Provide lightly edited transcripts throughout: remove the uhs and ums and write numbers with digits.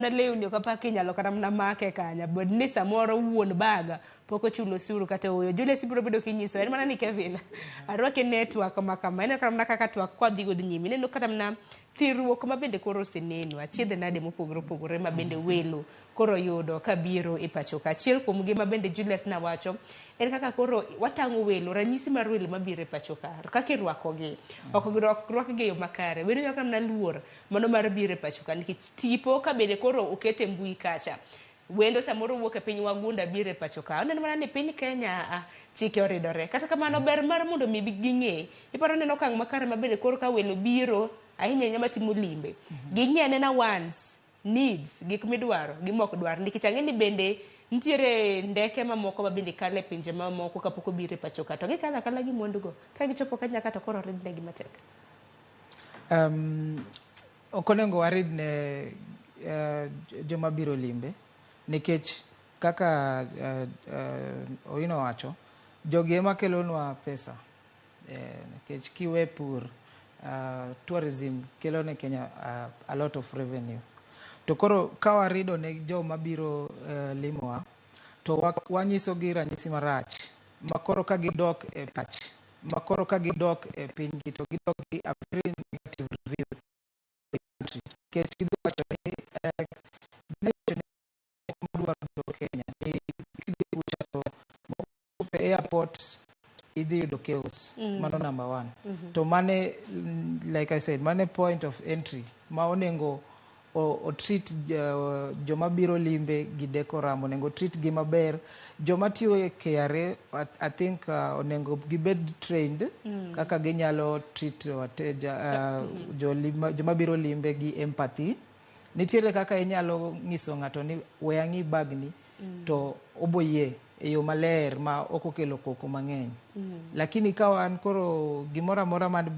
na lewni ok apaki inyalo kata mana make kanya bod ni samoro wuon baga pok ochulo osuru kata oyo Julius biro bedo kinyiso en mana ni Kevin arwake network makama en kata mana kaka twak kwadhi god nyimi neno kata mana thirruok mabende koro oseneno achiedhe nade mopogore opogore mabende welo koro yudo kabiro e pacho ka achiel kuom gima bende Julius na wacho en kaka koro watango welo ranyisi mar welo mabiro e pacho ka kaka irwakogi ok rwakgi yo makare welo kaka mana luor mano mar biro e pacho ka nikech tipo ka bende koro okete mbui kacha wendo samoro wuok e piny wagunda biro e pacho ka oneno mana ni piny Kenya chike oridore kata kamano ber mar mondo mi ging'e iparo neno kang makare mabende koro ka welo biro ahinya nyama timo limbe ging'e na wants needs gik midwaro gi mok dwar nikech ang'e ni bende ntiere ndeke mamoko mabende kale pinje mamoko kapok obiro e pacho ka to gikala kala gi mwandu go ka gichopo Kenya ka to koro ridne gi matek okonengo waridne joma biro limbe nikech kaka Owino wacho jogi ema kelonwa pesa nikech kiwe pur tourism kelo ne Kenya a lot of revenue to koro ka warido ne joma biro limowa to wanyiso gi ranyisi marach makoro ka gidok e pach makoro ka gidok e pinygi to gidok gi a very negative review the country nikech gidwacho ni madwaro Kenya ni kidhi kucha to airport idhi yudo chaos mano number one to mane like I said mane point of entry ma onengo o treat joma biro limbe gi decorum onengo treat gi maber joma tiyo e KRA I think onengo gibed trained kaka ginyalo treat wateja joma biro limbe gi empathy nitiere kaka inyalo nyiso ng'ato ni we ang'i bagni to oboyie e yo maler ma ok okelo koko mang'eny lakini ka wan koro gimoro amora mane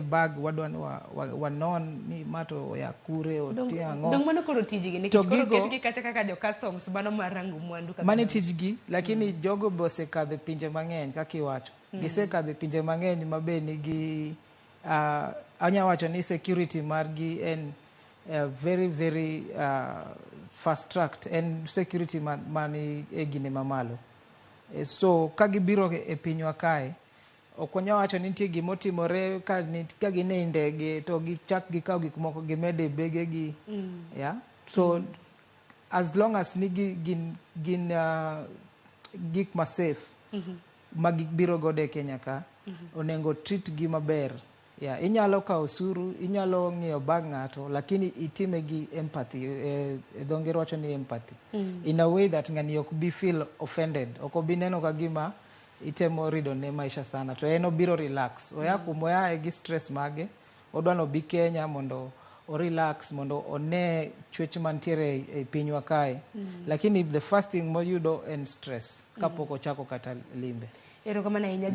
bag wadwani wanon ni mato ya kure otia ang'o dong mano koro tijgi nikech koro ketgi kacha kaka jo customs mano marango mwandu kaka mane tijgi lakini jogo bose kadhe pinje mang'eny kaka iwacho gisekadhe pinje mang'eny mabe nigi anya wacho ni security margi en very very fast tracked and security mani e gine mamalo so ka gibiro e pinywa kae ok wanya wacho ni nitie gimotimore ka gine ndege to gichak gikaw gik moko gimede begegi yeah so as long as ni gin gik ma safe magibiro gode e Kenya ka onengo treat gi maber yeah, inyalo ka osuru, inyalo ng'iyo bag ng'ato, lakini itime gi empathy, dho ngere wacho ni empathy. In a way that ng'ani ok bi feel offended, ok obi neno ka gima itemo rido ne maisha sana, to en obiro relax. Oya kumoya gi stress mage, odwano bi Kenya mondo o relax, mondo one chwech mantiere e pinywa kae. Lakini the first thing moyudo en stress, kapok ochako kata limbe. Erokamano ahinya.